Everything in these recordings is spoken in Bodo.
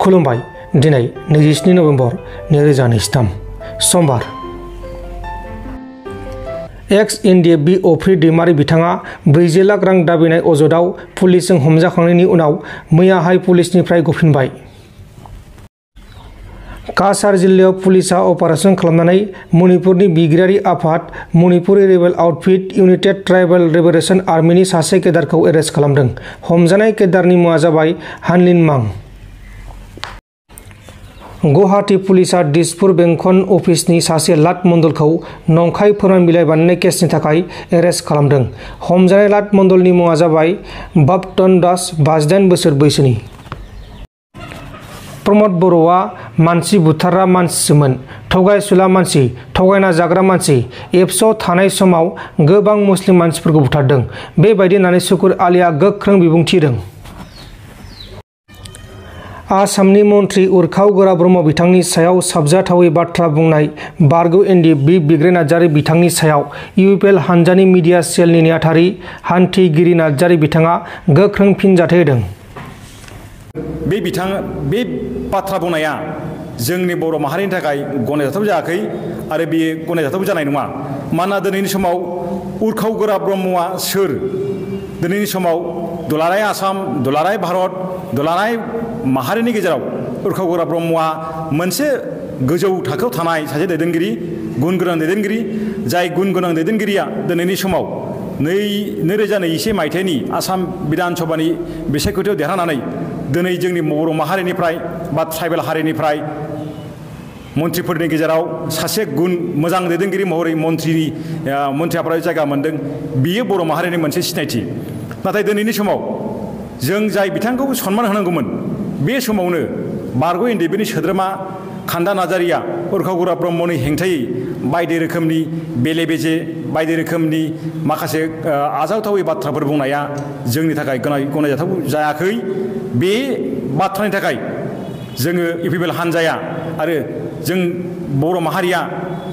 खुलुमबाय दिनै 27 नभेम्बर 2023 समबार एक्स एनडिएफबि अफ्रि दैमारि बिथाङा 40 लाख रां दाबिनाय अजदआव पुलिसजों हमजाखांनायनि उनाव मैयाहाय पुलिसनिफ्राय गफिनबाय। काछार जिल्लायाव पुलिसआ अपारेशन खालामनानै मणिपुरनि बिगिरारि आफाद Manipuri rebel outfit united tribal liberation आर्मीनि सासे केडारखौ एरेस्ट खालामदों। हमजानाय केडारनि मुङा जाबाय हानलिन मां। गुवाहाटी पुलिसआ दिसपुर बेंखन अफिसनि सासे लाट मण्डलखौ नंखाय फोरमान बिलाइ बानायनाय केसनि थाखाय एरेस्ट खालामदों। हमजानाय लाट मण्डलनि मुङा जाबाय बापटन दास 58 बोसोर बैसोनि। प्रमद बर'आ मानसि बुथारग्रा मानसिसोमोन, थगायसुला मानसि, थगायना जाग्रा मानसि। एबसुआव थानाय समाव गोबां मुस्लिम मानसिफोरखौ बुथारदों। बेबायदि होननानै शुकुर आलीआ गोख्रों बिबुंथि होदों। आसामनि मन्थ्रि उरखाव गोरा ब्रह्म बिथांनि सायाव साबजाथावै बाथ्रा बुंनाय बारग' एनडिएफबि बिग्राय नार्जारि बिथांनि सायाव इउपिएल हानजानि मिडिया सेलनि नेहाथारि हान्थिगिरि नार्जारि बिथाङा गोख्रों फिनजाथाइ होदों। बे बाथ्रा बुंनाया जोंनि बर' माहारिनि थाखाय गनायजाथाव जायाखै आरो बेयो गनायजाथाव जानाय नङा। मानोना दिनैनि समाव उरखाव गोरा ब्रह्मआ सोर? दिनैनि समाव दुलाराय आसाम, दुलाराय भारत, दुलाराय माहारिनि गेजेराव उरखाव गोरा ब्रह्मआ मोनसे गोजौ थाखोआव थानाय सासे दैदेनगिरि, गुन गोनां दैदेनगिरि। जाय गुन गोनां दैदेनगिरिया दिनैनि समाव 2021 मायथाइनि आसाम बिधान सभानि बिसायख'थियाव देरहानानै दिनै जोंनि बर' माहारिनिफ्राय बा ट्राइबेल हारिनिफ्राय मन्थ्रिफोरनि गेजेराव सासे गुन मोजां दैदेनगिरि महरै मन्थ्रि जायगा मोनदों। बियो बर' माहारिनि मोनसे सिनायथि। नाथाय दिनैनि समाव जों जाय बिथांखौ सनमान होनांगौमोन बे समावनो बारग' एनडिएफबिनि सोद्रोमा खान्दा नार्जारिया उरखाव गोरा ब्रह्मनि हेंथायै बायदि रोखोमनि बेले बेजे बायदि रोखोमनि माखासे आजावथावै बाथ्राफोर बुंनाया जोंनि थाखाय गनायजाथाव जायाखै। बे बाथ्रानि थाखाय जोङो इउपिएल हान्जाया आरो जों बर' माहारिया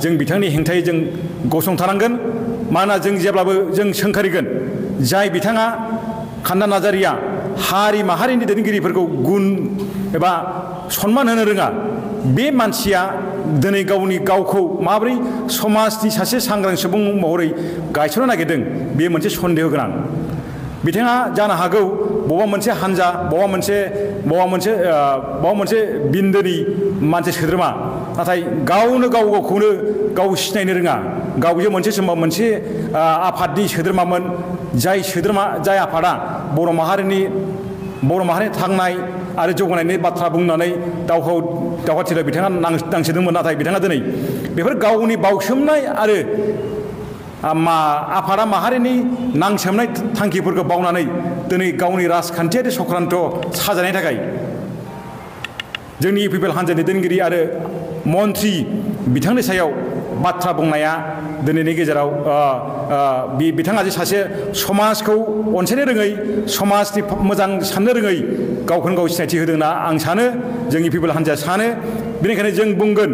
जों बिथांनि हेंथायै जों गसंथानांगोन। मानोना जों जेब्लाबो जों सोंखारिगोन जाय बिथाङा खान्दा नार्जारिया हारि माहारिनि दैदेनगिरिफोरखौ गुन एबा सनमान होनो रोङा, बे मानसिया दिनै गावखौ माबोरै समाजनि सासे सांग्रां सुबुं महरै गायसननो नागिरदों बे मोनसे सन्देह गोनां। बिथाङा जानो हागौ बबेबा मोनसे हान्जा बबेबा मोनसे बिन्दोनि मानसि सोद्रोमा, नाथाय गावखौनो गाव सिनायनो रोङा। गावजों मोनसे समाव मोनसे आफादनि सोद्रोमामोन। जाय आफादा बर' माहारिनि थांनाय आरो जौगानायनि बाथ्रा बुंनानै दावहाथिलियाव बिथाङा नांसोदोंमोन। नाथाय बिथाङा दिनै बेफोर गावनि बावसोमनाय आरो आफादा माहारिनि नांसोमनाय थांखिफोरखौ बावनानै दिनै गावनि राजखान्थियारि चक्रान्त साजायनायनि थाखाय जोंनि इउपिएल हान्जानि दैदेनगिरि आरो मन्थ्रि बिथांनि सायाव बाथ्रा बुंनाया दिनैनि गेजेराव बिथाङा जे सासे समाजखौ अनसायनो रोङै, समाजनि मोजां साननो रोङै गावखौनो गाव सिनायथि होदोंना आं सानो, जोंनि इउपिएल हान्जाया सानो। बेनिखायनो जों बुंगोन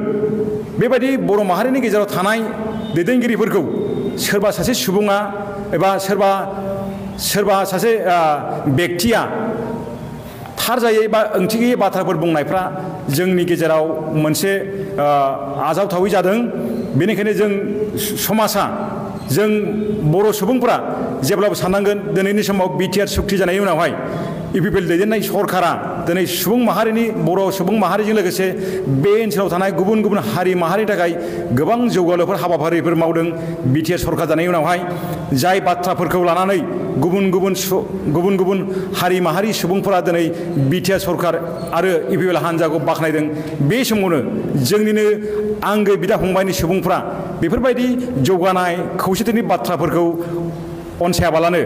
बेबायदि बर' माहारिनि गेजेराव थानाय दैदेनगिरिफोरखौ सोरबा सासे सुबुङा एबा सोरबा सासे बेक्तिया थार जायै बा ओंथि गैयै बाथ्राफोर बुंनायफ्रा जोंनि गेजेराव मोनसे आजावथावै जादों। बेनिखायनो जों समाजा जों बर' सुबुंफोरा जेब्लाबो साननांगोन दिनैनि समाव बिटिआर सुक्ति जानायनि उनावहाय इउपिएल दैदेननाय सरकारा दिनै बर' सुबुं माहारिजों लोगोसे बे ओनसोलाव थानाय गुबुन गुबुन हारि माहारिनि थाखाय गोबां जौगालुफोर हाबाफारिफोर मावदों। बिटिआर सरकार जानायनि उनावहाय जाय बाथ्राफोरखौ लानानै गुबुन गुबुन हारि माहारि सुबुंफोरा दिनै बिटिआर सरकार आरो इउपिएल हान्जाखौ बाख्नायदों। बे समावनो जोंनिनो आंगो बिदा फंबायनि सुबुंफ्रा बेफोरबायदि जौगानाय खौसेथिनि बाथ्राफोरखौ अनसायाबालानो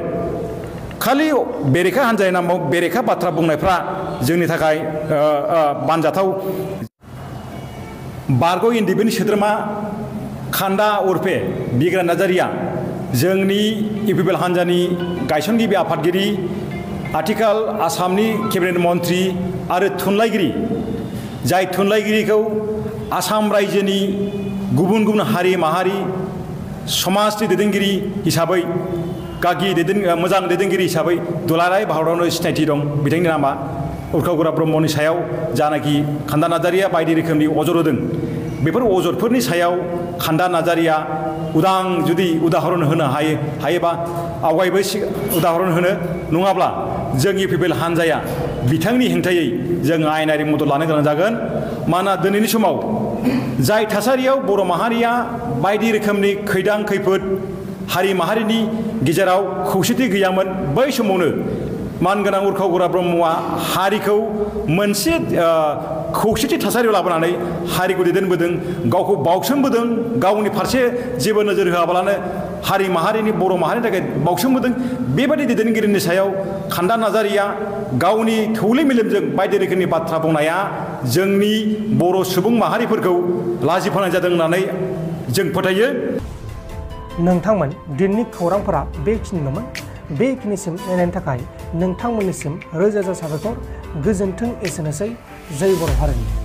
खालि बेरेखा हान्जानि नामाव बेरेखा बाथ्रा बुंनायफ्रा जोंनि थाखाय बानजाथाव। बारग' एनडिएफबिनि सोद्रोमा खान्दा उर्फे बिग्राय नार्जारिया जोंनि इउपिएल हान्जानि गायसनगिरि आफादगिरि, आथिखाल आसामनि केबिनेट मन्थ्रि आरो थुनलाइगिरि, जाय थुनलाइगिरिखौ आसाम रायजोनि गुबुन गुबुन हारि माहारि समाजनि दैदेनगिरि हिसाबै मोजां दैदेनगिरि हिसाबै दुलाराय भारतावनो सिनायथि दं। बिथांनि नामा उरखाव ब्रह्मनि सायाव जानाखि खान्दा नार्जारिया बायदि रोखोमनि अजद होदों बेफोर अजदफोरनि सायाव खान्दा नार्जारिया उदां जुदि उदाहरन होनो हायोबा आवगायबो उदाहरन होनो नङाब्ला जों इउपिपिएल हान्जाया बिथांनि हेंथायै जों आयेनारि मदद लानो गोनां जागोन। मानोना दिनैनि समाव जाय थासारियाव बर' माहारिया बायदि रोखोमनि खैदां खैफोद हारि माहारिनि गेजेराव खौसेथि गैयामोन बै समावनो मानगोनां उरखाव ब्रह्मआ हारिखौ मोनसे खौसेथि थासारियाव लाबोनानै हारिखौ दैदेनबोदों गावखौ बाउसोमबोदों गावनि फारसे जेबो नोजोर होआबालानो हारि माहारिनि बर' माहारिनि थाखाय बाउसोमबोदों। बेबायदि दैदेनगिरिनि सायाव खान्दा नार्जारिया गावनि थौले मेलेमजों बायदि रोखोमनि बाथ्रा बुंनाया जोंनि बर' सुबुं माहारिफोरखौ लाजिफोनाय जादों होननानै जों फोथायो। नोंथांमोन दिनैनि खौरांफोरा बेखिनिल'मोन। बेखिनिसिम नायनायनि थाखाय नोंथांमोननिसिम रोजा रोजा साबायखर। गोजोन्थों। एसेनोसै। जय बर' हारिनि।